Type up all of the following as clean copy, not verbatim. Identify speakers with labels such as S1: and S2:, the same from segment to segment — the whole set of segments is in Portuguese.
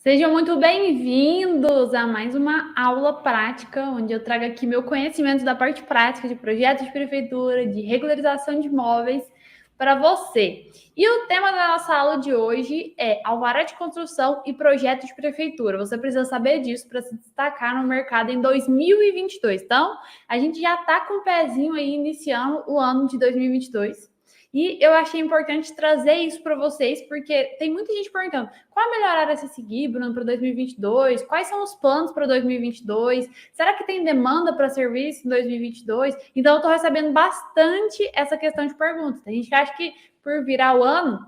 S1: Sejam muito bem-vindos a mais uma aula prática, onde eu trago aqui meu conhecimento da parte prática de projetos de prefeitura, de regularização de imóveis para você. E o tema da nossa aula de hoje é alvará de construção e projetos de prefeitura. Você precisa saber disso para se destacar no mercado em 2022. Então, a gente já está com o pezinho aí iniciando o ano de 2022. E eu achei importante trazer isso para vocês, porque tem muita gente perguntando qual a melhor área a se seguir, Bruno, para 2022? Quais são os planos para 2022? Será que tem demanda para serviço em 2022? Então, eu estou recebendo bastante essa questão de perguntas. Tem gente que acha que por virar o ano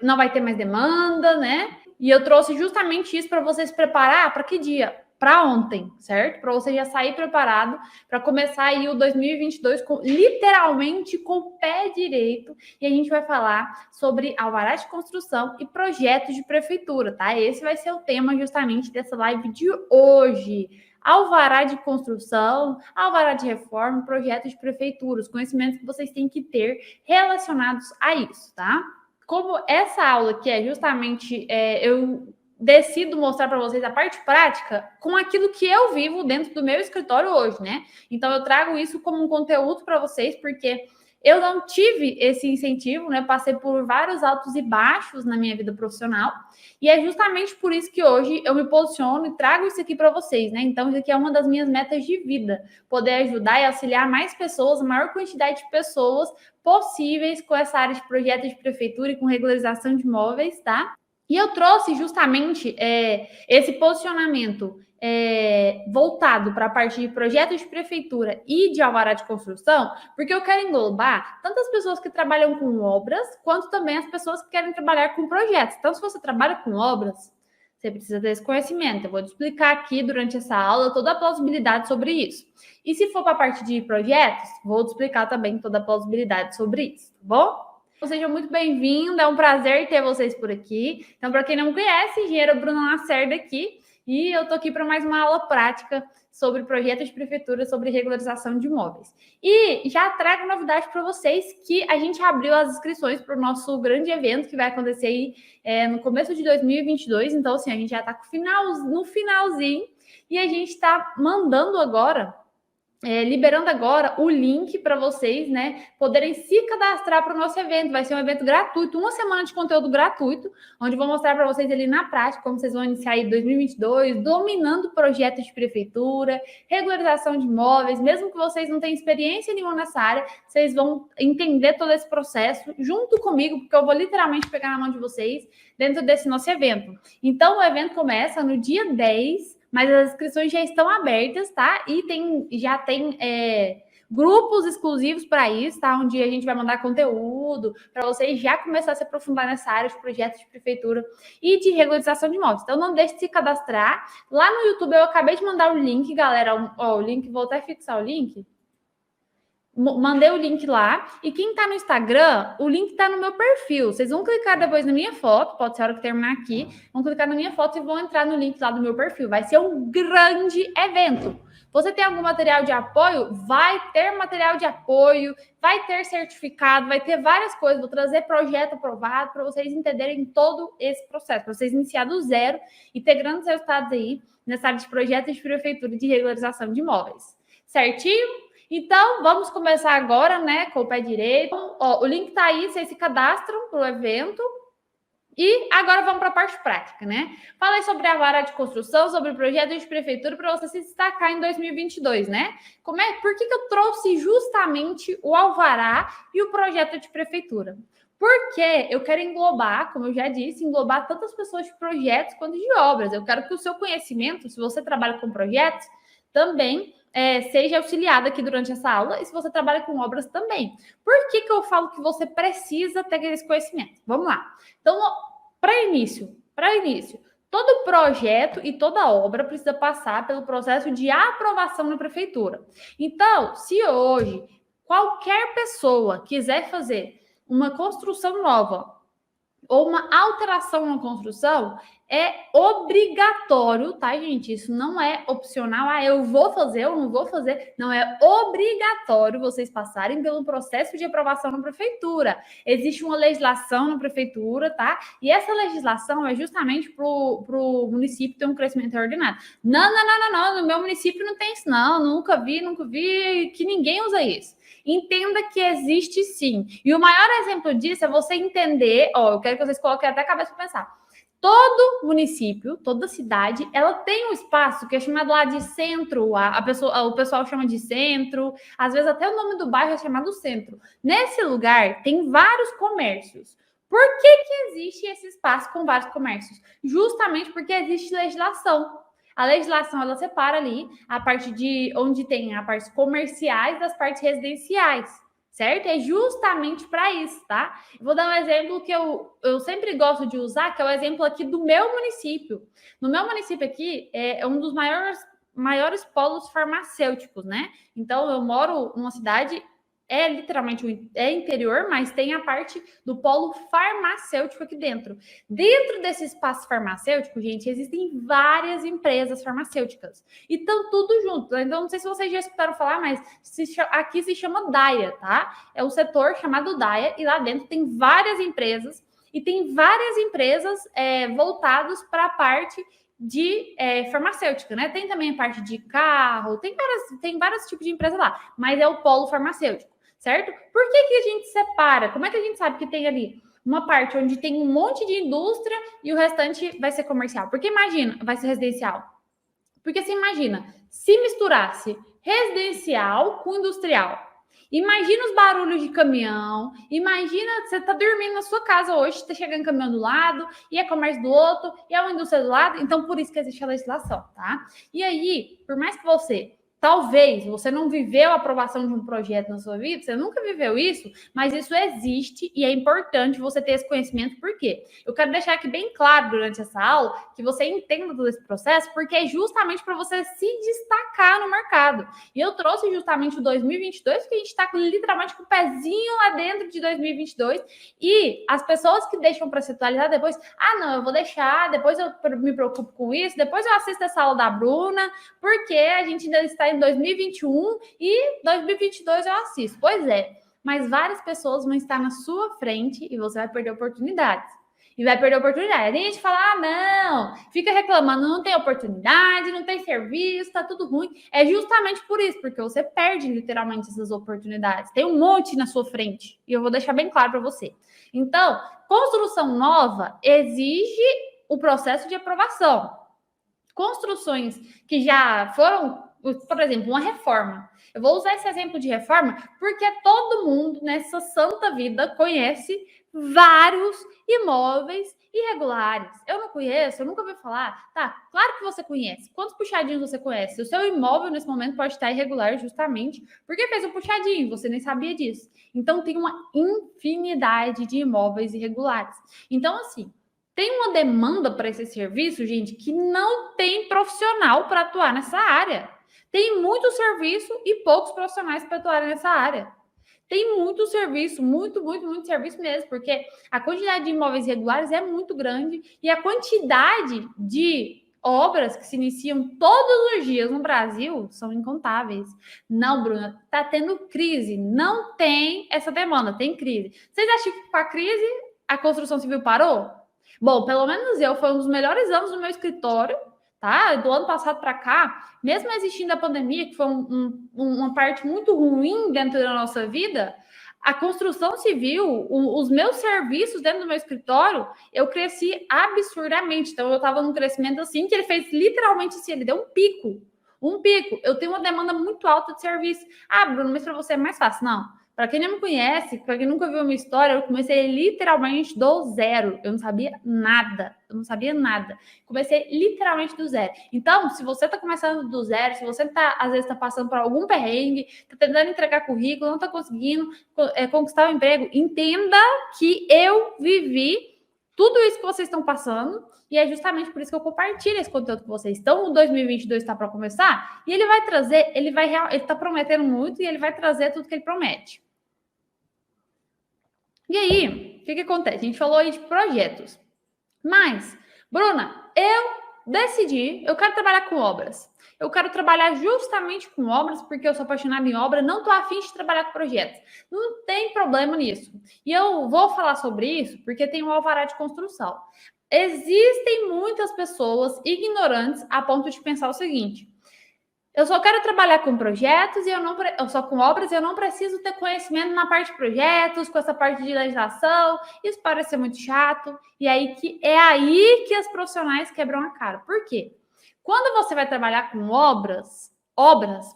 S1: não vai ter mais demanda, né? E eu trouxe justamente isso para vocês preparar para que dia? Para ontem, certo? Para você já sair preparado para começar aí o 2022 literalmente com o pé direito. E a gente vai falar sobre alvará de construção e projetos de prefeitura, tá? Esse vai ser o tema justamente dessa live de hoje. Alvará de construção, alvará de reforma, projetos de prefeitura, os conhecimentos que vocês têm que ter relacionados a isso, tá? Como essa aula que é justamente eu decido mostrar para vocês a parte prática com aquilo que eu vivo dentro do meu escritório hoje, né? Então eu trago isso como um conteúdo para vocês, porque eu não tive esse incentivo, né? Passei por vários altos e baixos na minha vida profissional, e é justamente por isso que hoje eu me posiciono e trago isso aqui para vocês, né? Então isso aqui é uma das minhas metas de vida, poder ajudar e auxiliar mais pessoas, a maior quantidade de pessoas possíveis com essa área de projetos de prefeitura e com regularização de imóveis, tá? E eu trouxe justamente esse posicionamento voltado para a parte de projetos de prefeitura e de alvará de construção, porque eu quero englobar tanto as pessoas que trabalham com obras, quanto também as pessoas que querem trabalhar com projetos. Então, se você trabalha com obras, você precisa ter esse conhecimento. Eu vou te explicar aqui durante essa aula toda a plausibilidade sobre isso. E se for para a parte de projetos, vou te explicar também toda a plausibilidade sobre isso, tá bom? Sejam muito bem-vindos, é um prazer ter vocês por aqui. Então, para quem não me conhece, engenheiro Bruno Lacerda aqui, e eu tô aqui para mais uma aula prática sobre projetos de prefeitura, sobre regularização de imóveis. E já trago novidade para vocês que a gente abriu as inscrições para o nosso grande evento que vai acontecer aí, no começo de 2022. Então, assim, a gente já está no finalzinho e a gente está mandando agora liberando agora o link para vocês, né, poderem se cadastrar para o nosso evento. Vai ser um evento gratuito, uma semana de conteúdo gratuito, onde vou mostrar para vocês ali na prática como vocês vão iniciar aí 2022, dominando projetos de prefeitura, regularização de imóveis. Mesmo que vocês não tenham experiência nenhuma nessa área, vocês vão entender todo esse processo junto comigo, porque eu vou literalmente pegar na mão de vocês dentro desse nosso evento. Então, o evento começa no dia 10, mas as inscrições já estão abertas, tá? E já tem grupos exclusivos para isso, tá? Onde a gente vai mandar conteúdo para vocês já começar a se aprofundar nessa área de projetos de prefeitura e de regularização de imóveis. Então, não deixe de se cadastrar. Lá no YouTube, eu acabei de mandar o link, galera. O link, vou até fixar o link. Mandei o link lá. E quem tá no Instagram, o link tá no meu perfil. Vocês vão clicar depois na minha foto, pode ser a hora que terminar aqui. Vão clicar na minha foto e vão entrar no link lá do meu perfil. Vai ser um grande evento. Você tem algum material de apoio? Vai ter material de apoio, vai ter certificado, vai ter várias coisas. Vou trazer projeto aprovado para vocês entenderem todo esse processo, para vocês iniciar do zero e ter grandes resultados aí nessa área de projetos de prefeitura e de regularização de imóveis. Certinho? Então, vamos começar agora, né, com o pé direito. Ó, o link tá aí, vocês se cadastram para o evento. E agora vamos para a parte prática, né? Falei sobre a alvará de construção, sobre o projeto de prefeitura para você se destacar em 2022, né? Por que eu trouxe justamente o alvará e o projeto de prefeitura? Porque eu quero englobar, como eu já disse, englobar tantas pessoas de projetos quanto de obras. Eu quero que o seu conhecimento, se você trabalha com projetos, também seja auxiliado aqui durante essa aula, e se você trabalha com obras também. Por que eu falo que você precisa ter esse conhecimento? Vamos lá. Então, para início, todo projeto e toda obra precisa passar pelo processo de aprovação na prefeitura. Então, se hoje qualquer pessoa quiser fazer uma construção nova ou uma alteração na construção, é obrigatório, tá, gente? Isso não é opcional. Ah, eu vou fazer, eu não vou fazer. Não, é obrigatório vocês passarem pelo processo de aprovação na prefeitura. Existe uma legislação na prefeitura, tá? E essa legislação é justamente para o município ter um crescimento ordenado. Não, no meu município não tem isso, não. Nunca vi que ninguém usa isso. Entenda que existe sim. E o maior exemplo disso é você entender, eu quero que vocês coloquem até a cabeça para pensar. Todo município, toda cidade, ela tem um espaço que é chamado lá de centro, o pessoal chama de centro, às vezes até o nome do bairro é chamado centro. Nesse lugar tem vários comércios. Por que existe esse espaço com vários comércios? Justamente porque existe legislação. A legislação, ela separa ali a parte de onde tem as partes comerciais das partes residenciais, certo? É justamente para isso, tá? Vou dar um exemplo que eu sempre gosto de usar, que é o exemplo aqui do meu município. No meu município aqui, é um dos maiores polos farmacêuticos, né? Então, eu moro numa cidade, literalmente interior, mas tem a parte do polo farmacêutico aqui dentro. Dentro desse espaço farmacêutico, gente, existem várias empresas farmacêuticas. E estão tudo junto. Então, não sei se vocês já escutaram falar, mas aqui se chama DAIA, tá? É um setor chamado DAIA, e lá dentro tem várias empresas, e tem várias empresas voltadas para a parte de farmacêutica, né? Tem também a parte de carro, tem vários tipos de empresa lá, mas é o polo farmacêutico, certo? Por que a gente separa? Como é que a gente sabe que tem ali uma parte onde tem um monte de indústria e o restante vai ser comercial? Porque imagina, vai ser residencial. Porque você imagina, se misturasse residencial com industrial. Imagina os barulhos de caminhão, imagina, você tá dormindo na sua casa hoje, tá chegando caminhão do lado, e é comércio do outro, e é uma indústria do lado, então por isso que existe a legislação, tá? E aí, por mais que talvez você não viveu a aprovação de um projeto na sua vida, você nunca viveu isso, mas isso existe e é importante você ter esse conhecimento. Por quê? Eu quero deixar aqui bem claro durante essa aula que você entenda todo esse processo, porque é justamente para você se destacar no mercado. E eu trouxe justamente o 2022, porque a gente está literalmente com o pezinho lá dentro de 2022, e as pessoas que deixam para se atualizar depois, não, eu vou deixar, depois eu me preocupo com isso, depois eu assisto essa aula da Bruna, porque a gente ainda está em 2021 e 2022 eu assisto. Pois é, mas várias pessoas vão estar na sua frente e você vai perder oportunidades. E vai perder oportunidade. Tem gente que fala, não, fica reclamando, não tem oportunidade, não tem serviço, tá tudo ruim. É justamente por isso, porque você perde literalmente essas oportunidades. Tem um monte na sua frente. E eu vou deixar bem claro para você. Então, construção nova exige o processo de aprovação. Construções que já foram, por exemplo, uma reforma. Eu vou usar esse exemplo de reforma porque todo mundo nessa santa vida conhece vários imóveis irregulares. Eu não conheço, eu nunca ouvi falar. Tá, claro que você conhece. Quantos puxadinhos você conhece? O seu imóvel nesse momento pode estar irregular justamente porque fez um puxadinho, você nem sabia disso. Então tem uma infinidade de imóveis irregulares. Então, assim, tem uma demanda para esse serviço, gente, que não tem profissional para atuar nessa área. Tem muito serviço e poucos profissionais para atuar nessa área. Tem muito serviço, muito serviço mesmo, porque a quantidade de imóveis irregulares é muito grande e a quantidade de obras que se iniciam todos os dias no Brasil são incontáveis. Não, Bruna, está tendo crise. Não tem essa demanda, tem crise. Vocês acham que com a crise a construção civil parou? Bom, pelo menos foi um dos melhores anos do meu escritório, tá? Do ano passado para cá, mesmo existindo a pandemia, que foi uma parte muito ruim dentro da nossa vida, a construção civil, os meus serviços dentro do meu escritório, eu cresci absurdamente. Então, eu estava num crescimento assim, que ele fez literalmente assim, ele deu um pico. Um pico. Eu tenho uma demanda muito alta de serviço. Bruno, mas para você é mais fácil. Não. Para quem não me conhece, para quem nunca viu a minha história, eu comecei literalmente do zero. Eu não sabia nada. Comecei literalmente do zero. Então, se você está começando do zero, se você às vezes está passando por algum perrengue, está tentando entregar currículo, não está conseguindo conquistar o emprego, entenda que eu vivi tudo isso que vocês estão passando e é justamente por isso que eu compartilho esse conteúdo com vocês. Então, o 2022 está para começar e ele vai trazer, ele está prometendo muito e ele vai trazer tudo que ele promete. E aí, o que acontece? A gente falou aí de projetos, mas Bruna, eu decidi, eu quero trabalhar com obras. Eu quero trabalhar justamente com obras, porque eu sou apaixonada em obra, não estou afim de trabalhar com projetos. Não tem problema nisso. E eu vou falar sobre isso porque tem um alvará de construção. Existem muitas pessoas ignorantes a ponto de pensar o seguinte: eu só quero trabalhar com projetos e eu só com obras e eu não preciso ter conhecimento na parte de projetos, com essa parte de legislação. Isso parece ser muito chato. E aí é aí que as profissionais quebram a cara. Por quê? Quando você vai trabalhar com obras,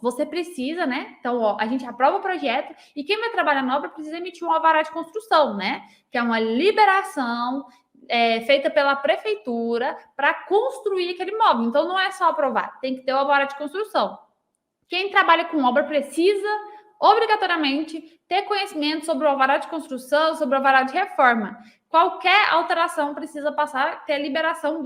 S1: você precisa, né? Então, ó, a gente aprova o projeto e quem vai trabalhar na obra precisa emitir um alvará de construção, né? Que é uma liberação feita pela prefeitura para construir aquele imóvel. Então, não é só aprovar, tem que ter o alvará de construção. Quem trabalha com obra precisa, obrigatoriamente, ter conhecimento sobre o alvará de construção, sobre o alvará de reforma. Qualquer alteração precisa passar, ter a liberação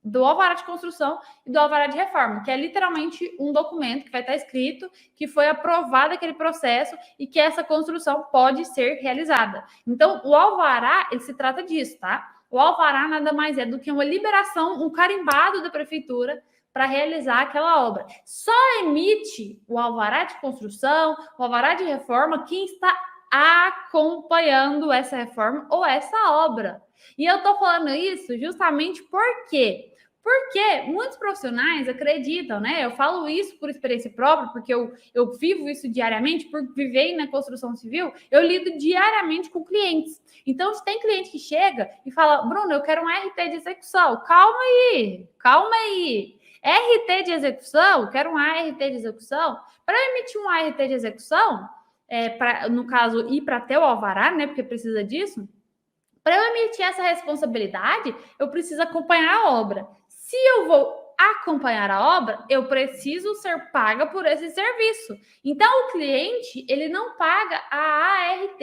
S1: do alvará de construção e do alvará de reforma, que é literalmente um documento que vai estar escrito que foi aprovado aquele processo e que essa construção pode ser realizada. Então, o alvará, ele se trata disso, tá? O alvará nada mais é do que uma liberação, um carimbado da prefeitura para realizar aquela obra. Só emite o alvará de construção, o alvará de reforma, quem está acompanhando essa reforma ou essa obra. E eu estou falando isso justamente porque muitos profissionais acreditam, né? Eu falo isso por experiência própria, porque eu vivo isso diariamente, por viver na construção civil, eu lido diariamente com clientes. Então, se tem cliente que chega e fala, Bruno, eu quero um RT de execução. Calma aí. RT de execução, quero um ART de execução. Para eu emitir um ART de execução, no caso, ir para ter o alvará, né? Porque precisa disso. Para eu emitir essa responsabilidade, eu preciso acompanhar a obra. Se eu vou acompanhar a obra, eu preciso ser paga por esse serviço. Então, o cliente, ele não paga a ART,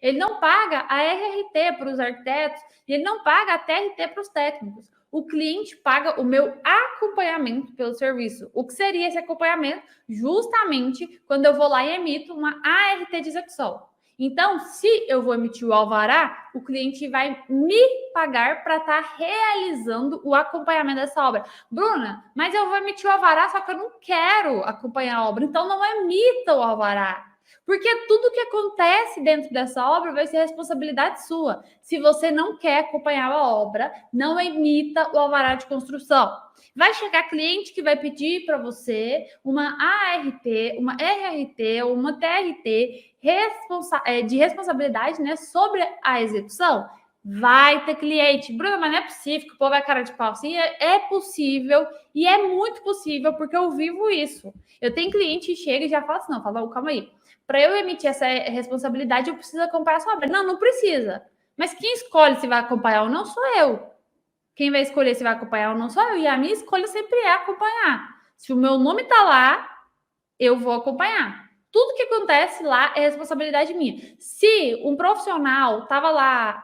S1: ele não paga a RRT para os arquitetos, ele não paga a TRT para os técnicos. O cliente paga o meu acompanhamento pelo serviço. O que seria esse acompanhamento? Justamente quando eu vou lá e emito uma ART de execução. Então, se eu vou emitir o alvará, o cliente vai me pagar para estar realizando o acompanhamento dessa obra. Bruna, mas eu vou emitir o alvará, só que eu não quero acompanhar a obra. Então, não emita o alvará. Porque tudo que acontece dentro dessa obra vai ser responsabilidade sua. Se você não quer acompanhar a obra, não emita o alvará de construção. Vai chegar cliente que vai pedir para você uma ART, uma RRT ou uma TRT de responsabilidade, né, sobre a execução. Vai ter cliente. Bruna, mas não é possível que o povo é cara de pau. Sim, é possível e é muito possível porque eu vivo isso. Eu tenho cliente que chega e já fala assim, não, fala, calma aí. Para eu emitir essa responsabilidade, eu preciso acompanhar a sua obra. Não precisa. Mas quem escolhe se vai acompanhar ou não sou eu. Quem vai escolher se vai acompanhar ou não sou eu. E a minha escolha sempre é acompanhar. Se o meu nome está lá, eu vou acompanhar. Tudo que acontece lá é responsabilidade minha. Se um profissional estava lá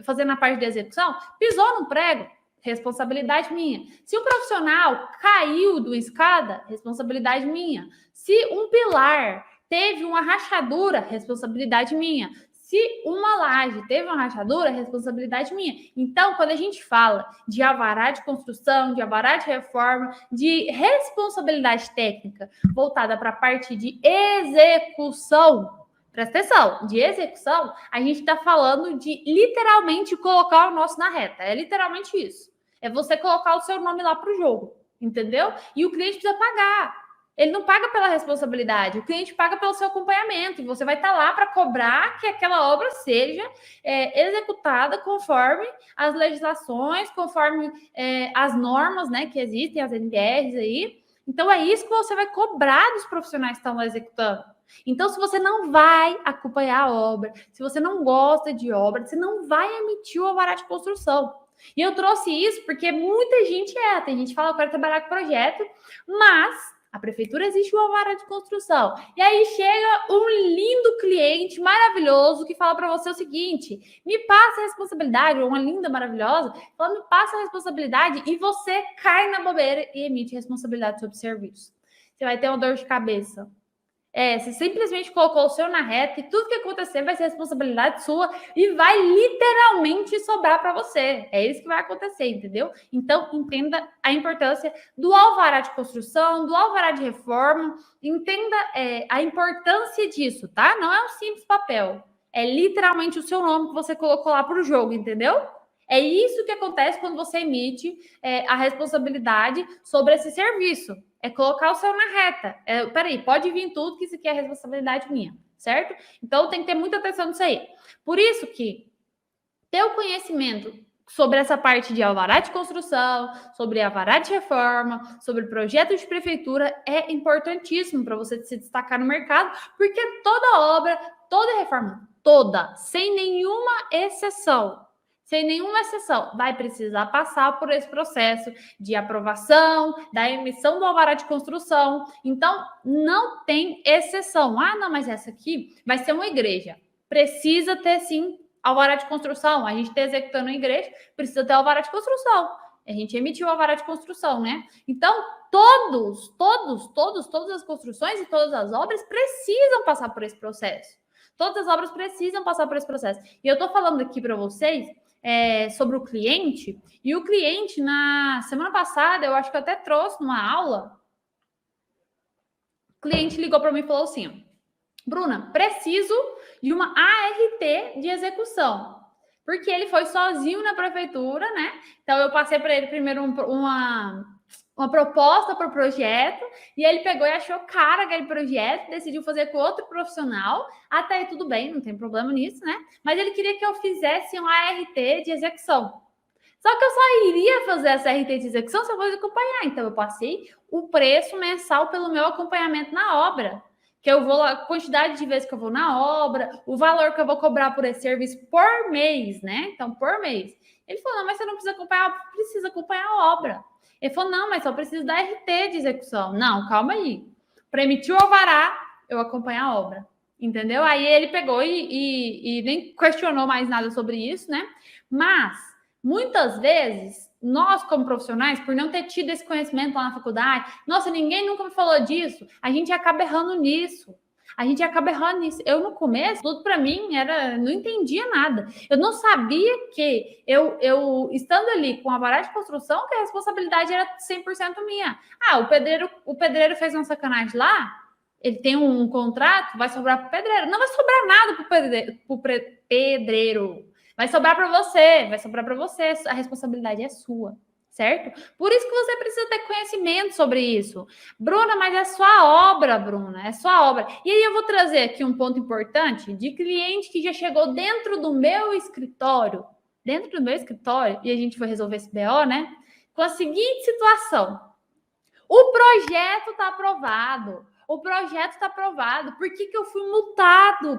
S1: fazendo a parte de execução, pisou no prego, responsabilidade minha. Se um profissional caiu de uma escada, responsabilidade minha. Se um pilar teve uma rachadura, responsabilidade minha. Se uma laje teve uma rachadura, responsabilidade minha. Então, quando a gente fala de alvará de construção, de alvará de reforma, de responsabilidade técnica voltada para a parte de execução, presta atenção, de execução, a gente está falando de literalmente colocar o nosso na reta. É literalmente isso. É você colocar o seu nome lá para o jogo, entendeu? E o cliente precisa pagar. Ele não paga pela responsabilidade, o cliente paga pelo seu acompanhamento. E você vai estar lá para cobrar que aquela obra seja executada conforme as legislações, conforme as normas, né, que existem, as NBRs aí. Então, é isso que você vai cobrar dos profissionais que estão lá executando. Então, se você não vai acompanhar a obra, se você não gosta de obra, você não vai emitir o alvará de construção. E eu trouxe isso porque muita gente tem gente que fala, eu quero trabalhar com projeto, mas a prefeitura exige o alvará de construção. E aí chega um lindo cliente maravilhoso que fala para você o seguinte, me passa a responsabilidade, ou uma linda maravilhosa, fala, me passa a responsabilidade, e você cai na bobeira e emite responsabilidade sobre o serviço. Você vai ter uma dor de cabeça. Você simplesmente colocou o seu na reta e tudo que acontecer vai ser responsabilidade sua e vai literalmente sobrar para você. É isso que vai acontecer, entendeu? Então, entenda a importância do alvará de construção, do alvará de reforma. Entenda a importância disso, tá? Não é um simples papel. É literalmente o seu nome que você colocou lá para o jogo, entendeu? É isso que acontece quando você emite a responsabilidade sobre esse serviço. É colocar o céu na reta. Peraí, pode vir tudo que isso aqui é responsabilidade minha, certo? Então tem que ter muita atenção nisso aí. Por isso que ter o conhecimento sobre essa parte de alvará de construção, sobre alvará de reforma, sobre projeto de prefeitura é importantíssimo para você se destacar no mercado, porque toda obra, toda reforma, toda, sem nenhuma exceção, vai precisar passar por esse processo de aprovação, da emissão do alvará de construção. Então, não tem exceção. Ah, não, mas essa aqui vai ser uma igreja. Precisa ter, sim, alvará de construção. A gente está executando uma igreja, precisa ter alvará de construção. A gente emitiu o alvará de construção, né? Então, todas as construções e todas as obras precisam passar por esse processo. Todas as obras precisam passar por esse processo. E eu estou falando aqui para vocês sobre o cliente, e o cliente, na semana passada, eu acho que eu até trouxe numa aula, o cliente ligou para mim e falou assim: Bruna, preciso de uma ART de execução, porque ele foi sozinho na prefeitura, né? Então eu passei para ele primeiro uma proposta para o projeto, e ele pegou e achou cara aquele projeto, decidiu fazer com outro profissional. Até aí tudo bem, não tem problema nisso, né? Mas ele queria que eu fizesse uma ART de execução. Só que eu só iria fazer essa ART de execução se eu fosse acompanhar. Então eu passei o preço mensal pelo meu acompanhamento na obra. Que eu vou, a quantidade de vezes que eu vou na obra, o valor que eu vou cobrar por esse serviço por mês, né? Então, por mês. Ele falou: não, mas você não precisa acompanhar a obra. Ele falou: não, mas só preciso da RT de execução. Não, calma aí. Para emitir o alvará, eu acompanho a obra. Entendeu? Aí ele pegou e nem questionou mais nada sobre isso, né? Mas, muitas vezes, nós, como profissionais, por não ter tido esse conhecimento lá na faculdade, nossa, ninguém nunca me falou disso, a gente acaba errando nisso. Eu, no começo, tudo para mim não entendia nada. Eu não sabia que eu estando ali com a vara de construção, que a responsabilidade era 100% minha. Ah, o pedreiro fez uma sacanagem lá, ele tem um contrato, vai sobrar para o pedreiro. Não vai sobrar nada para o pedreiro. Vai sobrar para você, a responsabilidade é sua, certo? Por isso que você precisa ter conhecimento sobre isso. Bruna, mas é sua obra, Bruna, é sua obra. E aí eu vou trazer aqui um ponto importante de cliente que já chegou dentro do meu escritório, e a gente foi resolver esse BO, né? Com a seguinte situação: o projeto está aprovado. Por que eu fui multado?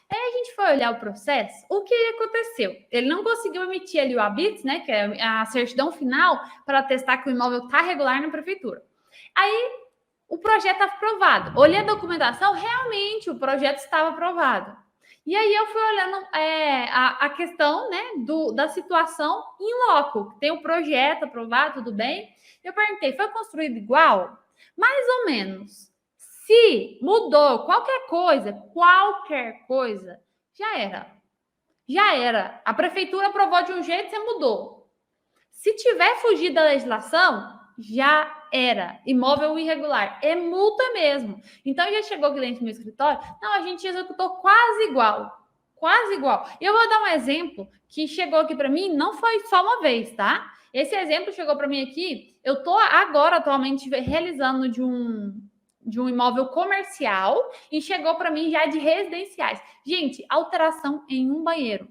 S1: Aí a gente foi olhar o processo. O que aconteceu? Ele não conseguiu emitir ali o ABITS, né? Que é a certidão final para atestar que o imóvel está regular na prefeitura. Aí o projeto está aprovado. Olhei a documentação, realmente o projeto estava aprovado. E aí eu fui olhando a questão, né, da situação em loco. Tem o projeto aprovado, tudo bem? Eu perguntei: foi construído igual? Mais ou menos. Se mudou qualquer coisa, já era. A prefeitura aprovou de um jeito, você mudou. Se tiver fugido da legislação, já era. Imóvel irregular. É multa mesmo. Então, já chegou o cliente no meu escritório? Não, a gente executou quase igual. E eu vou dar um exemplo que chegou aqui para mim, não foi só uma vez, tá? Esse exemplo chegou para mim aqui. Eu estou agora, atualmente, realizando de um imóvel comercial e chegou para mim já de residenciais. Gente, alteração em um banheiro.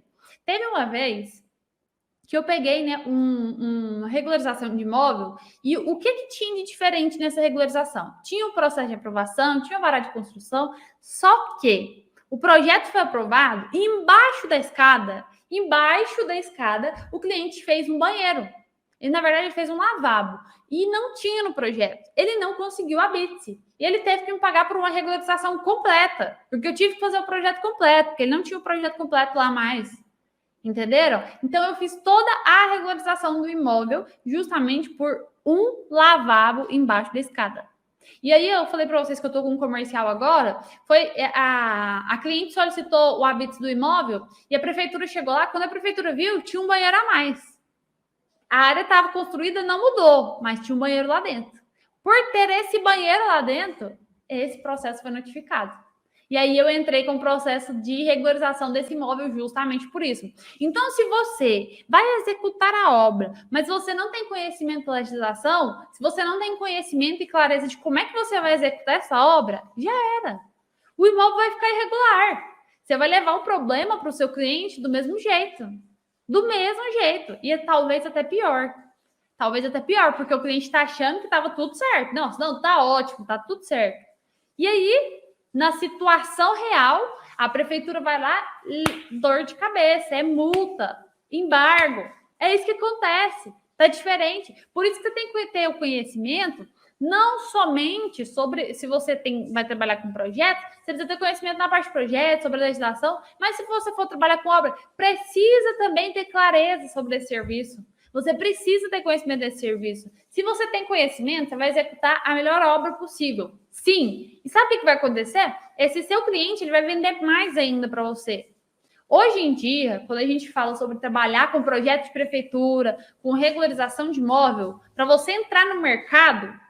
S1: Teve uma vez que eu peguei, né, uma regularização de imóvel, e o que tinha de diferente nessa regularização? Tinha um processo de aprovação, tinha uma vara de construção, só que o projeto foi aprovado e embaixo da escada, o cliente fez um banheiro. Ele, na verdade, fez um lavabo. E não tinha no projeto. Ele não conseguiu a BITS. E ele teve que me pagar por uma regularização completa. Porque eu tive que fazer o projeto completo. Porque ele não tinha o projeto completo lá mais. Entenderam? Então, eu fiz toda a regularização do imóvel justamente por um lavabo embaixo da escada. E aí eu falei para vocês que eu estou com um comercial agora, foi a cliente solicitou o Habits do imóvel e a prefeitura chegou lá, quando a prefeitura viu, tinha um banheiro a mais. A área estava construída, não mudou, mas tinha um banheiro lá dentro. Por ter esse banheiro lá dentro, esse processo foi notificado. E aí eu entrei com o processo de regularização desse imóvel justamente por isso. Então, se você vai executar a obra, mas você não tem conhecimento da legislação, se você não tem conhecimento e clareza de como é que você vai executar essa obra, já era. O imóvel vai ficar irregular. Você vai levar um problema para o seu cliente do mesmo jeito. Do mesmo jeito. E talvez até pior. Talvez até pior, porque o cliente está achando que estava tudo certo. Não, tá ótimo, está tudo certo. E aí, na situação real, a prefeitura vai lá, dor de cabeça, é multa, embargo. É isso que acontece. Tá diferente. Por isso que você tem que ter o conhecimento, não somente sobre se você vai trabalhar com projetos, você precisa ter conhecimento na parte de projetos, sobre a legislação, mas se você for trabalhar com obra, precisa também ter clareza sobre esse serviço. Você precisa ter conhecimento desse serviço. Se você tem conhecimento, você vai executar a melhor obra possível. Sim. E sabe o que vai acontecer? Esse seu cliente ele vai vender mais ainda para você. Hoje em dia, quando a gente fala sobre trabalhar com projeto de prefeitura, com regularização de imóvel, para você entrar no mercado,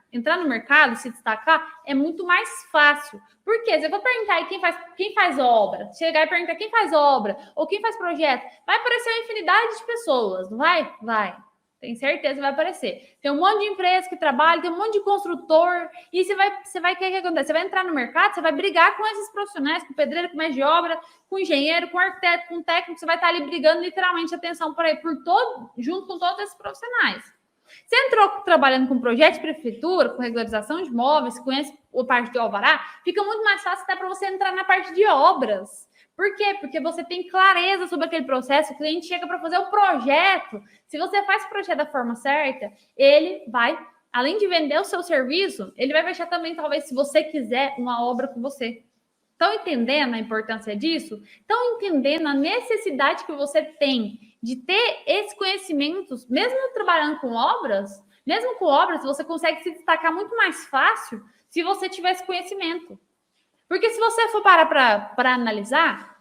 S1: se destacar, é muito mais fácil. Por quê? Se eu vou perguntar aí quem faz obra, chegar e perguntar quem faz obra ou quem faz projeto, vai aparecer uma infinidade de pessoas, não vai? Vai. Tem certeza que vai aparecer. Tem um monte de empresa que trabalha, tem um monte de construtor, e você vai o que acontece? Você vai entrar no mercado, você vai brigar com esses profissionais, com pedreiro, com mestre de obra, com engenheiro, com arquiteto, com técnico, você vai estar ali brigando literalmente, atenção, por aí, junto com todos esses profissionais. Você entrou trabalhando com projeto de prefeitura, com regularização de imóveis, conhece a parte de alvará, fica muito mais fácil até para você entrar na parte de obras. Por quê? Porque você tem clareza sobre aquele processo, o cliente chega para fazer o projeto. Se você faz o projeto da forma certa, ele vai, além de vender o seu serviço, ele vai fechar também, talvez, se você quiser, uma obra com você. Estão entendendo a importância disso? Estão entendendo a necessidade que você tem de ter esses conhecimentos, mesmo trabalhando com obras? Mesmo com obras, você consegue se destacar muito mais fácil se você tiver esse conhecimento. Porque se você for parar para analisar,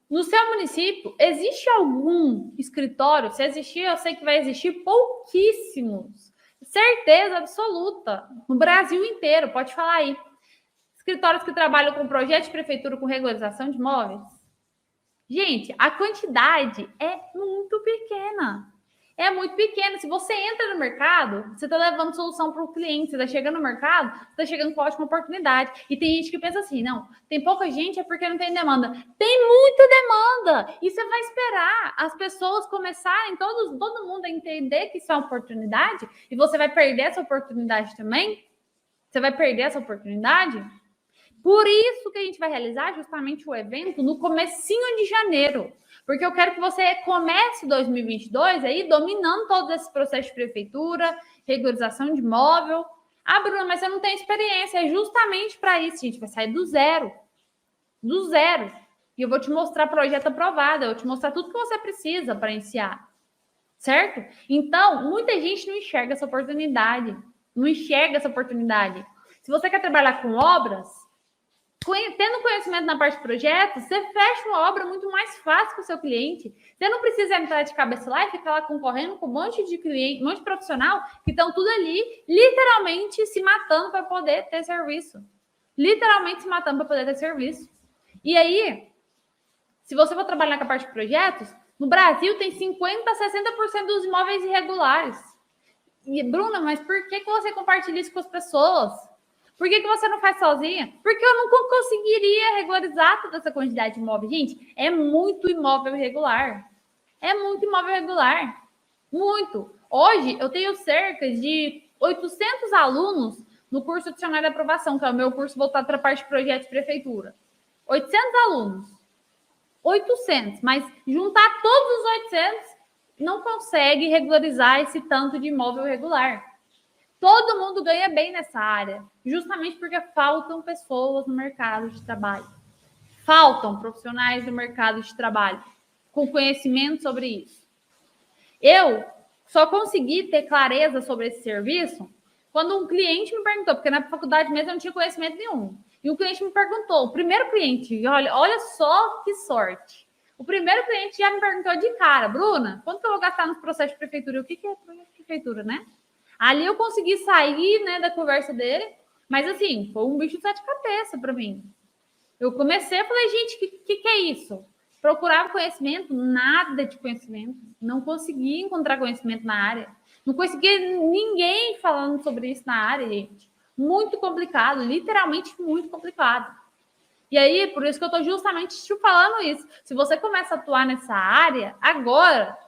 S1: no seu município, existe algum escritório? Se existir, eu sei que vai existir pouquíssimos. Certeza absoluta. No Brasil inteiro, pode falar aí. Escritórios que trabalham com projeto de prefeitura com regularização de imóveis. Gente, a quantidade é muito pequena. É muito pequena. Se você entra no mercado, você está levando solução para o cliente. Você está chegando no mercado, você está chegando com ótima oportunidade. E tem gente que pensa assim, não, tem pouca gente é porque não tem demanda. Tem muita demanda. E você vai esperar as pessoas começarem, todo mundo a entender que isso é uma oportunidade. E você vai perder essa oportunidade também? Você vai perder essa oportunidade? Por isso que a gente vai realizar justamente o evento no comecinho de janeiro. Porque eu quero que você comece 2022 aí dominando todo esse processo de prefeitura, regularização de imóvel. Ah, Bruna, mas você não tem experiência. É justamente para isso, gente. Vai sair do zero. Do zero. E eu vou te mostrar projeto aprovado. Eu vou te mostrar tudo que você precisa para iniciar. Certo? Então, muita gente não enxerga essa oportunidade. Não enxerga essa oportunidade. Se você quer trabalhar com obras, tendo conhecimento na parte de projetos, você fecha uma obra muito mais fácil com o seu cliente. Você não precisa entrar de cabeça lá e ficar lá concorrendo com um monte de cliente, um monte de profissional que estão tudo ali, literalmente se matando para poder ter serviço. Literalmente se matando para poder ter serviço. E aí, se você for trabalhar com a parte de projetos, no Brasil tem 50% a 60% dos imóveis irregulares. E, Bruna, mas por que você compartilha isso com as pessoas? Por que você não faz sozinha? Porque eu não conseguiria regularizar toda essa quantidade de imóvel. Gente, é muito imóvel irregular. É muito imóvel irregular. Muito. Hoje, eu tenho cerca de 800 alunos no curso adicional de aprovação, que é o meu curso voltado para a parte de projeto de prefeitura. 800 alunos. 800. Mas juntar todos os 800 não consegue regularizar esse tanto de imóvel irregular. Todo mundo ganha bem nessa área, justamente porque faltam pessoas no mercado de trabalho. Faltam profissionais no mercado de trabalho com conhecimento sobre isso. Eu só consegui ter clareza sobre esse serviço quando um cliente me perguntou, porque na faculdade mesmo eu não tinha conhecimento nenhum, e o cliente me perguntou, o primeiro cliente, olha só que sorte. O primeiro cliente já me perguntou de cara, Bruna, quanto que eu vou gastar nos processos de prefeitura? O que é prefeitura, né? Ali eu consegui sair, né, da conversa dele, mas assim, foi um bicho de sete cabeças para mim. Eu comecei, eu falei, gente, o que é isso? Procurava conhecimento, nada de conhecimento. Não consegui encontrar conhecimento na área. Não consegui ninguém falando sobre isso na área, gente. Muito complicado, literalmente muito complicado. E aí, por isso que eu estou justamente te falando isso. Se você começa a atuar nessa área, agora,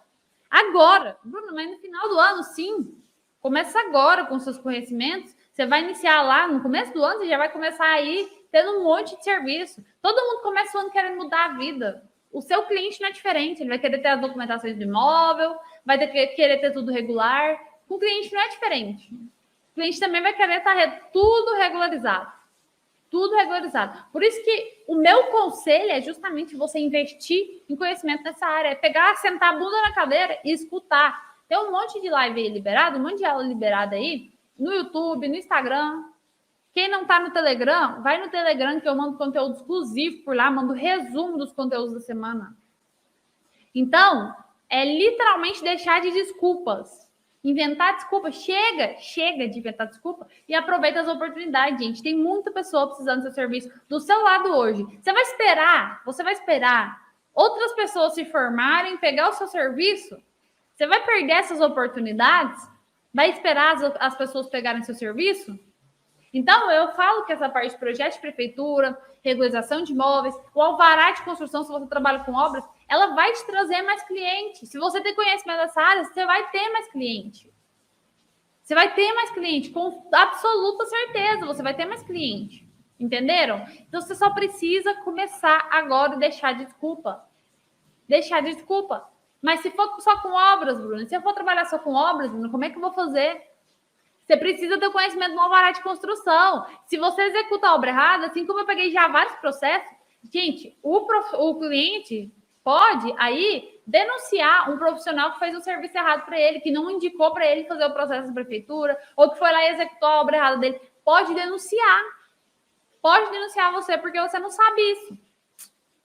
S1: Bruno, mas no final do ano, sim. Começa agora com seus conhecimentos. Você vai iniciar lá no começo do ano, você já vai começar aí tendo um monte de serviço. Todo mundo começa o ano querendo mudar a vida. O seu cliente não é diferente. Ele vai querer ter as documentações do imóvel, vai querer ter tudo regular. O cliente não é diferente. O cliente também vai querer estar tudo regularizado. Tudo regularizado. Por isso que o meu conselho é justamente você investir em conhecimento nessa área. É pegar, sentar a bunda na cadeira e escutar. Tem um monte de live aí liberado, um monte de aula liberada aí, no YouTube, no Instagram. Quem não tá no Telegram, vai no Telegram que eu mando conteúdo exclusivo por lá, mando resumo dos conteúdos da semana. Então, é literalmente deixar de desculpas. Inventar desculpa. Chega de inventar desculpa e aproveita as oportunidades, gente. Tem muita pessoa precisando do seu serviço do seu lado hoje. Você vai esperar outras pessoas se formarem, pegar o seu serviço? Você vai perder essas oportunidades? Vai esperar as pessoas pegarem seu serviço? Então, eu falo que essa parte de projeto de prefeitura, regularização de imóveis, o alvará de construção, se você trabalha com obras, ela vai te trazer mais cliente. Se você tem conhecimento dessa área, você vai ter mais cliente. Você vai ter mais cliente, com absoluta certeza, você vai ter mais cliente. Entenderam? Então, você só precisa começar agora e deixar de desculpa. Deixar de desculpa. Mas se for só com obras, Bruno, se eu for trabalhar só com obras, Bruno, como é que eu vou fazer? Você precisa ter conhecimento no alvará de construção. Se você executa a obra errada, assim como eu peguei já vários processos, gente, o cliente pode aí denunciar um profissional que fez um serviço errado para ele, que não indicou para ele fazer o processo da prefeitura, ou que foi lá e executou a obra errada dele. Pode denunciar. Pode denunciar você, porque você não sabe isso.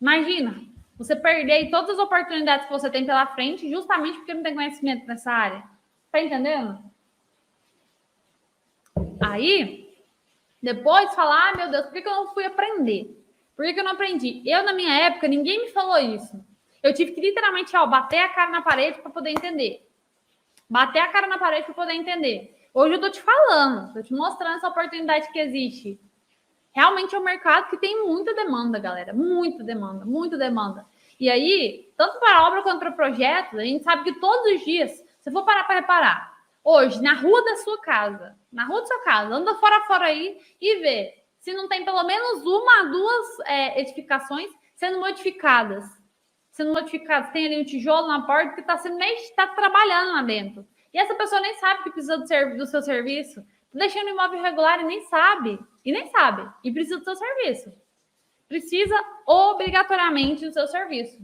S1: Imagina, você perder todas as oportunidades que você tem pela frente, justamente porque não tem conhecimento nessa área. Tá entendendo? Aí, depois falar, meu Deus, por que eu não fui aprender? Por que eu não aprendi? Eu, na minha época, ninguém me falou isso. Eu tive que literalmente, bater a cara na parede para poder entender. Bater a cara na parede para poder entender. Hoje eu tô te falando, tô te mostrando essa oportunidade que existe. Realmente é um mercado que tem muita demanda, galera. Muita demanda, muita demanda. E aí, tanto para obra quanto para projetos, a gente sabe que todos os dias, se eu for parar para reparar, hoje, na rua da sua casa, anda fora aí e vê se não tem pelo menos uma, duas edificações sendo modificadas. Tem ali um tijolo na porta que está trabalhando lá dentro. E essa pessoa nem sabe que precisa do seu serviço. Tá deixando o imóvel irregular e nem sabe. E precisa do seu serviço. Precisa obrigatoriamente do seu serviço.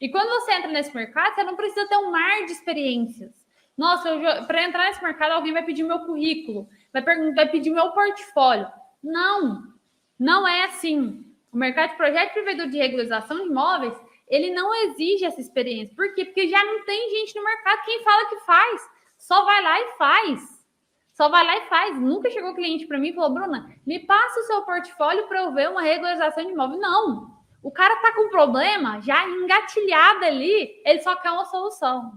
S1: E quando você entra nesse mercado, você não precisa ter um mar de experiências. Nossa, para entrar nesse mercado, alguém vai pedir meu currículo, vai pedir meu portfólio. Não é assim. O mercado de projeto de prefeitura de regularização de imóveis, ele não exige essa experiência. Por quê? Porque já não tem gente no mercado. Quem fala que faz, só vai lá e faz. Nunca chegou cliente para mim e falou, Bruna, me passa o seu portfólio para eu ver uma regularização de imóvel. Não. O cara tá com problema já engatilhado ali, ele só quer uma solução.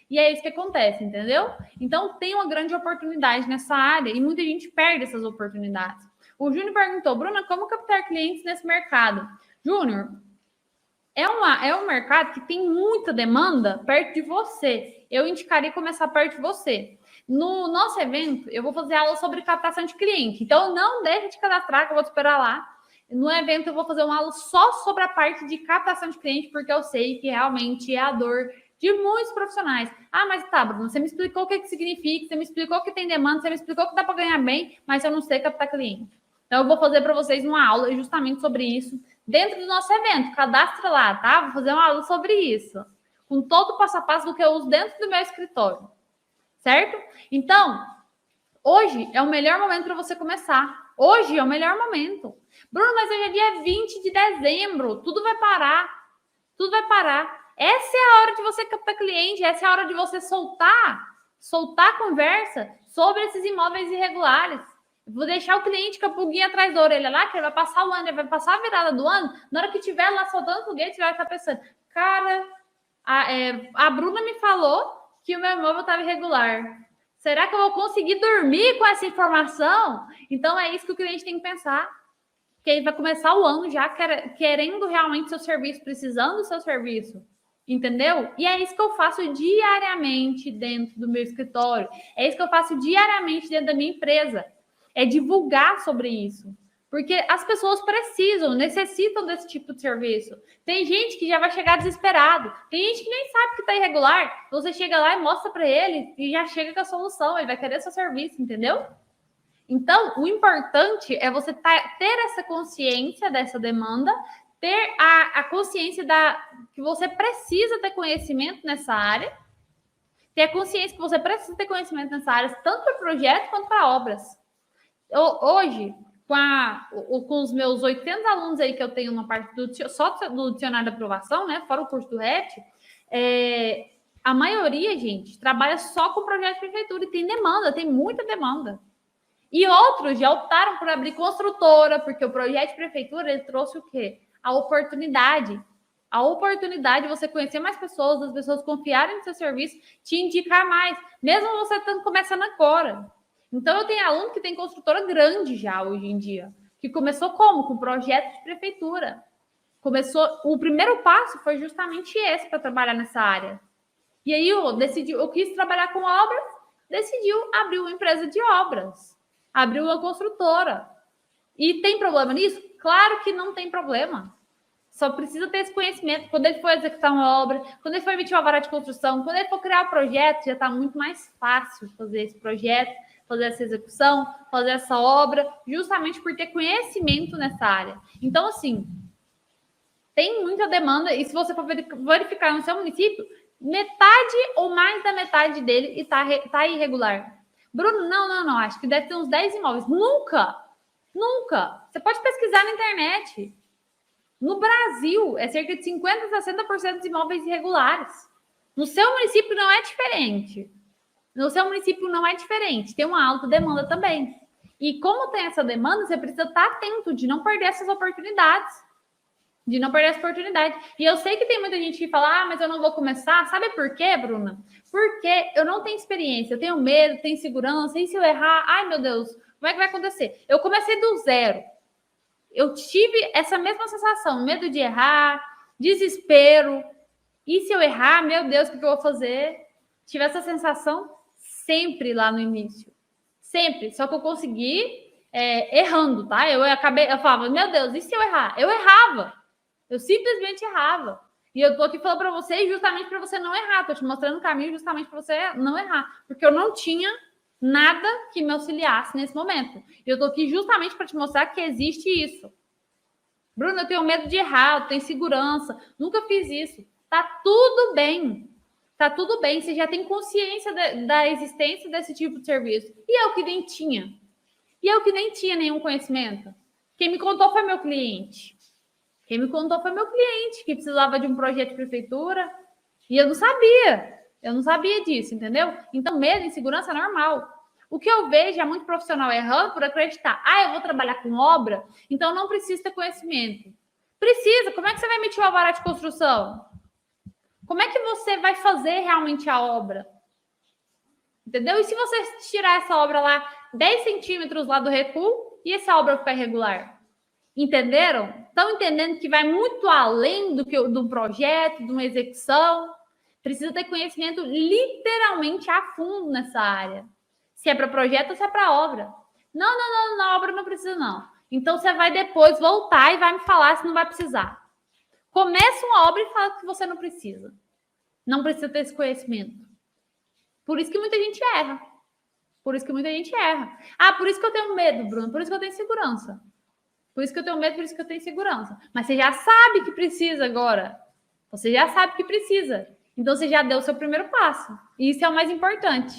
S1: E é isso que acontece, entendeu? Então, tem uma grande oportunidade nessa área e muita gente perde essas oportunidades. O Júnior perguntou, Bruna, como captar clientes nesse mercado? Júnior, é um mercado que tem muita demanda perto de você. Eu indicaria começar perto de você. No nosso evento, eu vou fazer aula sobre captação de cliente. Então, não deixe de cadastrar, que eu vou te esperar lá. No evento, eu vou fazer uma aula só sobre a parte de captação de cliente, porque eu sei que realmente é a dor de muitos profissionais. Ah, mas tá, Bruno, você me explicou o que significa, você me explicou que tem demanda, você me explicou que dá para ganhar bem, mas eu não sei captar cliente. Então, eu vou fazer para vocês uma aula justamente sobre isso dentro do nosso evento. Cadastra lá, tá? Vou fazer uma aula sobre isso, com todo o passo a passo do que eu uso dentro do meu escritório. Certo? Então, Hoje é o melhor momento para você começar. Hoje é o melhor momento. Bruno, mas hoje é dia 20 de dezembro. Tudo vai parar. Tudo vai parar. Essa é a hora de você captar cliente. Essa é a hora de você soltar a conversa sobre esses imóveis irregulares. Vou deixar o cliente com a pulguinha atrás da orelha lá, que ele vai passar o ano, ele vai passar a virada do ano. Na hora que estiver lá soltando foguete, ele vai estar pensando, cara, a Bruna me falou que o meu imóvel estava irregular. Será que eu vou conseguir dormir com essa informação? Então, é isso que o cliente tem que pensar. Que ele vai começar o ano já querendo realmente seu serviço, precisando do seu serviço. Entendeu? E é isso que eu faço diariamente dentro do meu escritório. É isso que eu faço diariamente dentro da minha empresa. É divulgar sobre isso. Porque as pessoas necessitam desse tipo de serviço. Tem gente que já vai chegar desesperado. Tem gente que nem sabe que está irregular. Você chega lá e mostra para ele e já chega com a solução. Ele vai querer seu serviço, entendeu? Então, o importante é você ter essa consciência dessa demanda, ter a consciência que você precisa ter conhecimento nessa área, ter a consciência que você precisa ter conhecimento nessa área, tanto para projetos quanto para obras. Hoje, com os meus 80 alunos aí que eu tenho na parte só do dicionário de aprovação, né, fora o curso do RET, a maioria, gente, trabalha só com projeto de prefeitura e tem demanda, tem muita demanda. E outros já optaram por abrir construtora, porque o projeto de prefeitura ele trouxe o quê? A oportunidade. A oportunidade de você conhecer mais pessoas, as pessoas confiarem no seu serviço, te indicar mais, mesmo você estando começando agora. Então, eu tenho aluno que tem construtora grande já hoje em dia, que começou como? Com projeto de prefeitura. O primeiro passo foi justamente esse para trabalhar nessa área. E aí eu quis trabalhar com obras, decidiu abrir uma empresa de obras. Abriu uma construtora. E tem problema nisso? Claro que não tem problema. Só precisa ter esse conhecimento. Quando ele for executar uma obra, quando ele for emitir uma vara de construção, quando ele for criar um projeto, já está muito mais fácil fazer esse projeto, fazer essa execução, fazer essa obra, justamente por ter conhecimento nessa área. Então, assim, tem muita demanda, e se você for verificar no seu município, metade ou mais da metade dele está irregular. Bruno, não, acho que deve ter uns 10 imóveis. Nunca! Você pode pesquisar na internet. No Brasil, é cerca de 50% a 60% dos imóveis irregulares. No seu município não é diferente. Tem uma alta demanda também. E como tem essa demanda, você precisa estar atento de não perder essas oportunidades. E eu sei que tem muita gente que fala, mas eu não vou começar. Sabe por quê, Bruna? Porque eu não tenho experiência, eu tenho medo, tenho insegurança. E se eu errar? Ai, meu Deus, como é que vai acontecer? Eu comecei do zero. Eu tive essa mesma sensação, medo de errar, desespero. E se eu errar, meu Deus, o que eu vou fazer? Tive essa sensação sempre lá no início. Sempre. Só que eu consegui errando, tá? Eu falava, meu Deus, e se eu errar? Eu errava. Eu simplesmente errava. E eu tô aqui falando para vocês justamente para você não errar. Tô te mostrando o caminho justamente para você não errar. Porque eu não tinha nada que me auxiliasse nesse momento. E eu tô aqui justamente para te mostrar que existe isso. Bruna, eu tenho medo de errar, eu tenho insegurança. Nunca fiz isso. Tá tudo bem. Você já tem consciência da existência desse tipo de serviço. E eu que nem tinha. Nenhum conhecimento. Quem me contou foi meu cliente. Que precisava de um projeto de prefeitura. E eu não sabia disso, entendeu? Então, medo e insegurança é normal. O que eu vejo é muito profissional errando por acreditar. Eu vou trabalhar com obra, então não preciso ter conhecimento. Precisa. Como é que você vai emitir uma vara de construção? Como é que você vai fazer realmente a obra? Entendeu? E se você tirar essa obra lá 10 centímetros lá do recuo e essa obra ficar irregular? Entenderam? Estão entendendo que vai muito além do projeto, de uma execução? Precisa ter conhecimento literalmente a fundo nessa área. Se é para projeto ou se é para obra. Não, na obra não precisa não. Então você vai depois voltar e vai me falar se não vai precisar. Começa uma obra e fala que você não precisa. Não precisa ter esse conhecimento. Por isso que muita gente erra. Por isso que eu tenho medo, Bruno. Por isso que eu tenho insegurança. Por isso que eu tenho medo, por isso que eu tenho insegurança. Mas você já sabe que precisa agora. Então você já deu o seu primeiro passo. E isso é o mais importante.